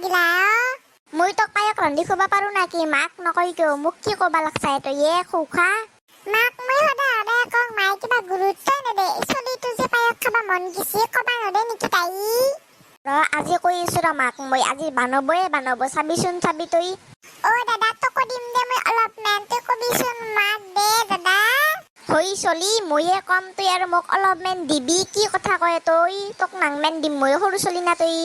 লাগিলা মই তোক পায়ক ৰান্ধি খুৱাব পাৰো নাকি মাক নকই কিয় মোক কি ক'বা লাগছে তই খোখা মাক মই সদায় সদায় কওঁ মায়ে কিবা গুৰুত্ব নেদে চলিটো যে পায়ক খাবা মন গিছে ক'বা নদে নেকি তাই আজি কৈ আছো ৰ মাক মই আজি বানব চাবিচোন চাবি তই দাদা তোক দিম দে মই অলপমান তই কবিচোন মাক দে দাদা হৈ চলি ময়ে কম তই আৰু মোক অলপমান দিবি কি কথা কয় তই তোক নাংমান দিম মই সৰু চলি না তই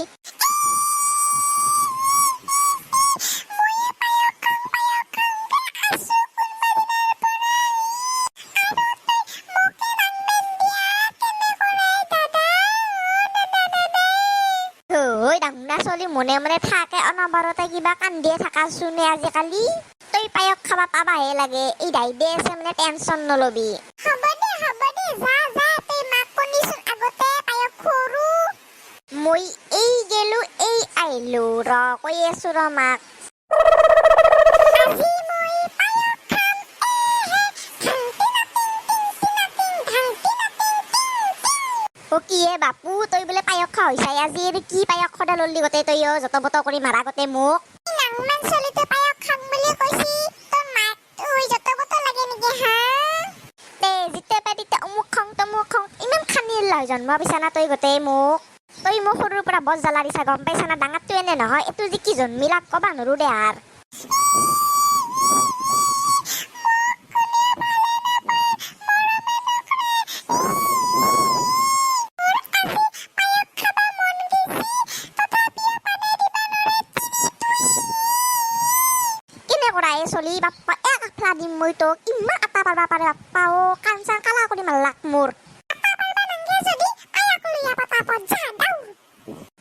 চলি মনে মনে থাকে অনবৰতে কিবা কান্দিয়ে থাকা শুনে আজিকালি তই পায়ক খাবা পাবাহে লাগে এই দাইদে আছে মানে টেনচন নলবি হ'ব দে যা তই মাক কনিচোন আগতে পায়ক খৰু মই এই গেলো এই আইলো ৰ কৈ আছো ৰ মাক আজি মই পায়ক খাম ও কিয়ে বাপু তই বোলে পায়ক খা হৈছাই আজি কি পায়ক খদা ললি গতে তই যত বত কৰি মাৰা গতে মোক নাংমান চলিতে পায়ক খাম বুলি কৈছি তোৰ মাক তুই যত বত লাগে নেকি হা তে জিতে পেটিতে অমুক খং তমুক খং ইমান খানি লয় জন্ম বিছানা তই গতে মোক তই মোক সৰুৰ পৰা বজ জ্বালা দিছা গম পাইছা না ডাঙৰটো এনে নহয় এইটো যে কি জন্মিলাক কবা নৰো দে আৰ চলি বাপ্পা এক আফলা দিম মই তোক ইমান আটা পাৰবা পাৰে বাপ্পা ও কাঞ্চান কালা কৰি মাল্লাক মোৰ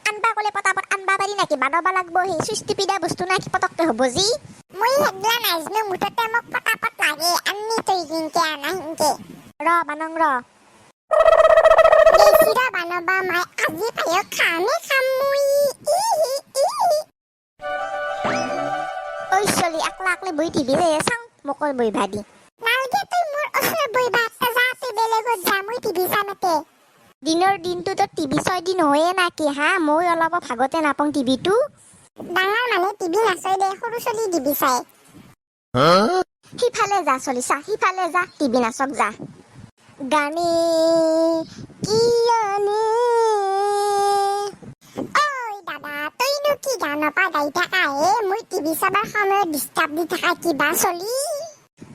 আনবা কলে পতাপত আনবা পাৰি নাকি বানবা লাগব সেই সুষ্টিপিদা বস্তু নাকি পতককে হ'ব যি মই হেগলা নাজনো মুঠতে মোক পতাপত লাগে আন্নি তই কিনকে আনা হিনকে ৰ বানং ৰ দেখিৰা বানবা মাই আজি পায়ক খামে খাম মই ওই চলি আকলা আকলে বই টিভি রে চাং মকল বই ভাদি নালগে তুই মোর ওসরে বই ভাত যা তুই বেলেগত যা মই টিভি চামতে দিনৰ দিনটো তো টিভি 6 দিন হয়ে নাকি হা মই অলপ ভাগতে নাপং টিভি টু ডাঙৰ মানে টিভি নাচাই দে সৰু চলি টিভি চাই সিফালে যা চলি চা সিফালে যা টিভি নাচক যা গানে কিয়নে কি গান পা গাই থাকা হে মই টিভি চাবার সময় ডিস্টার্ব দি থাকা কিবা চলি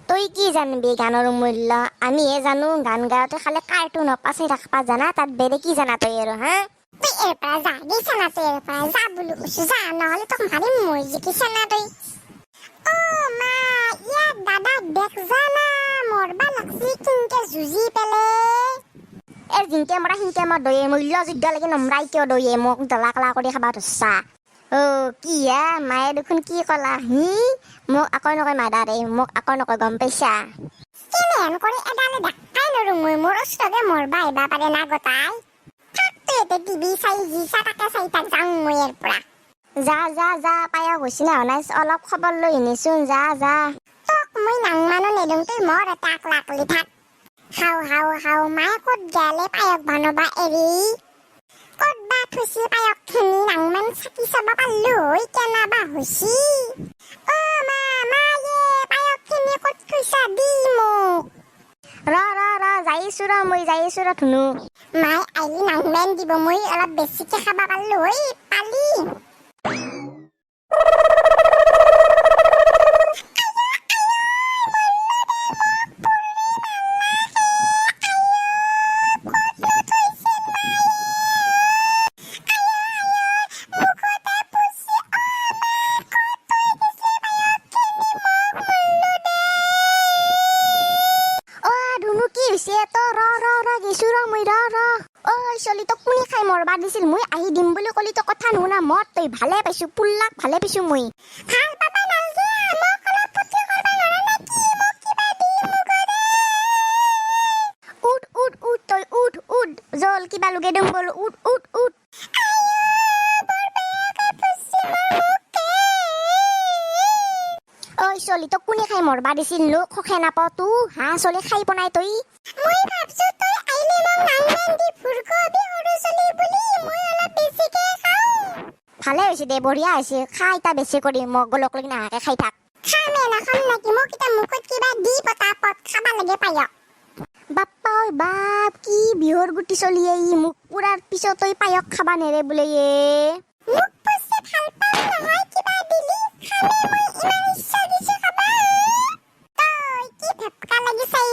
তই কি জানবি গানৰ মূল্য আমিহে জানো গান গাওঁতে খালে কাৰ্টুন পাছে ৰাখবা জানা তাত বেৰে কি জানা তই আৰু হা তুই এৰ পৰা যা গেছা না তই এৰ পৰা যা বুলি কৈছো যা নহ'লে তোক মাৰিম মই জিকিছা না তই অ মা ইয়াত দাদা দেখ জানা মৰবা লাগছি কিনকে যুঁজি পেলে এ জিনকে মৰা হিনকে মই দয়ে মূল্য যুদ্ধ লাগি নমৰাই কিয় দয়ে মোক জ্বলা কলা কৰি খাবা ধৰছা অ কি মায়ে দেখোন কি কলা মোক আকৌ নকয় মাদাৰে মোক আকৌ নকয় গম পাইছা কেনেহেন কৰি এডালে দেখাই নৰো মই মোৰ ওচৰতে মৰবা আহিবা পাৰে না গতাই থাকতো এতে টিভি চাই যি চা তাকে চাই তাক যাওঁ মই ইয়াৰ পৰা যা পায়ক হৈছি না নাই অলপ খবৰ লৈ আনিছোন যা তোক মই নাংমানো নেদুং তই মৰ এটা আকলা আকলি থাক হাও মায়ে ক'ত গেলে পায়ক বানবা এৰি ক'তবা থৈছি পায়ক খিনি নাংমান চাকি চাবা পাৰলো হৈ কেনাবা হৈছি অ মায়ে পায়ক খিনি ক'ত থৈছা দি মোক ৰ যাইছো ৰ ধুনু মায়ে আইলি নাংমান দিব মই অলপ বেছিকে খাবা পাৰলো হৈ পালি চলি তো কোনে খাই মৰবা দিছিল মই আহি দিম বুলি কলি তো কথা নুনা মত তই ভালে পাইছো পুল্লাক ভালে পাইছো মই ভাল পাবা নালগে মোক অলপ পুতি কৰবা নৰা নাকি মোক কিবা দি মুগৰে উঠ তই উঠ জল কিবা লগে দম বল উঠ ঐ চলি তো কোনে খাই মৰবা দিছিল লোক খখে নাপাও তু হা চলি খাই বনাই তই মই ভাবছো তই আইলে মোক নাংমান দি ফুৰকবি সৰু চলি বুলি মই অলপ বেছিকে খাও ভালে হৈছে দে বঢ়িয়া হৈছে খাই তা বেছি কৰি মোক গলক লাগি নাহাকে খাই থাক খামে নাখাম নাকি মোক এতিয়া মুখত কিবা দি পতাপত খাবা লাগে পায়ক বাপ্পা ঐ বাপ কি বিহৰ গুটি চলি আহি মোক পুৰাৰ পিছত তই পায়ক খাবা নেৰে বোলে মোক পছে ভাল পাম নহয় কিবা দিলি খামে মই ইমান ইচ্ছা দিছে খাবা তই কি ভেপকা লাগি চাই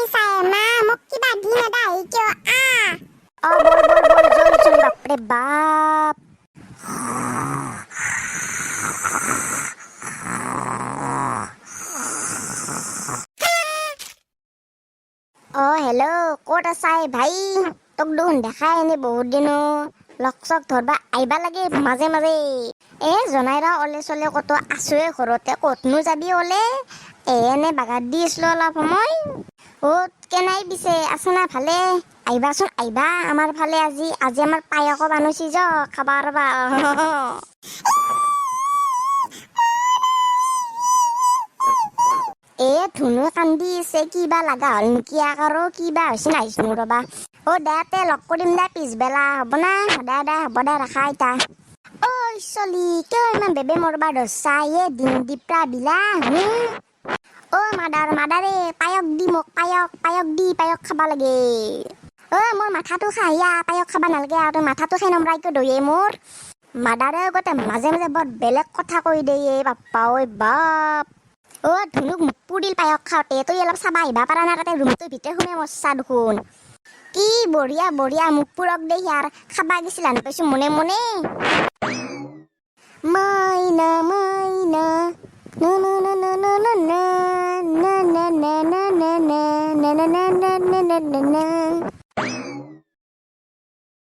মা মোক কিবা দি নেদাই কিয় বল জল বাপৰে বাপ হেল্ল' ক'ত আছাই ভাই তোক দেখোন দেখাই এনে বহুত দিনো লগ চক ধৰবা আহিবা লাগে মাজে মাজে জনাই ৰ অলে চলে ক'তো আছোৱে ঘৰতে ক'তনো যাবি অলে এনে বাগাত দি আছিলো অলপ সময় কেনাই পিছে আছে না ভালে আহিবাচোন আহিবা আমাৰ ফালে আজি আমাৰ পায়কো বানুছি য খাবা ৰবা ধুনু কান্দি আছে কিবা লাগা হল নেকি আৰু কিবা হৈছে নাহিছো ৰবা দে লগ কৰিম দে পিছবেলা হ'ব না দে হ'ব দে ৰাখা এতিয়া ঐ চলি কিয় ইমান বেবে মৰবা ধৰছা দিন দিপ্ৰা বিলা মাদাৰে পায়ক দি মোক পায়ক খাবা লাগে মোৰ মাথাটো খাহিয়া পায়ক খাবা নালাগে আৰু মাথাটো খাই নমৰাইকে দয়ে মোৰ মাদাৰে আগতে মাজে মাজে বৰ বেলেগ কথা কৈ দিয়ে বাপ্পা ঐ বাপ ধুনুক মুখ পুৰিল পায়ক খাওঁতে তই অলপ চাবা আহিবা পাৰা না তাতে ৰুমটোৰ ভিতৰত সোমাই মৰছা দেখোন কি বঢ়িয়া মুখ পুৰক দে ইয়াৰ খাবা গেছিল আনি পাইছো মনে মনে মাইনা না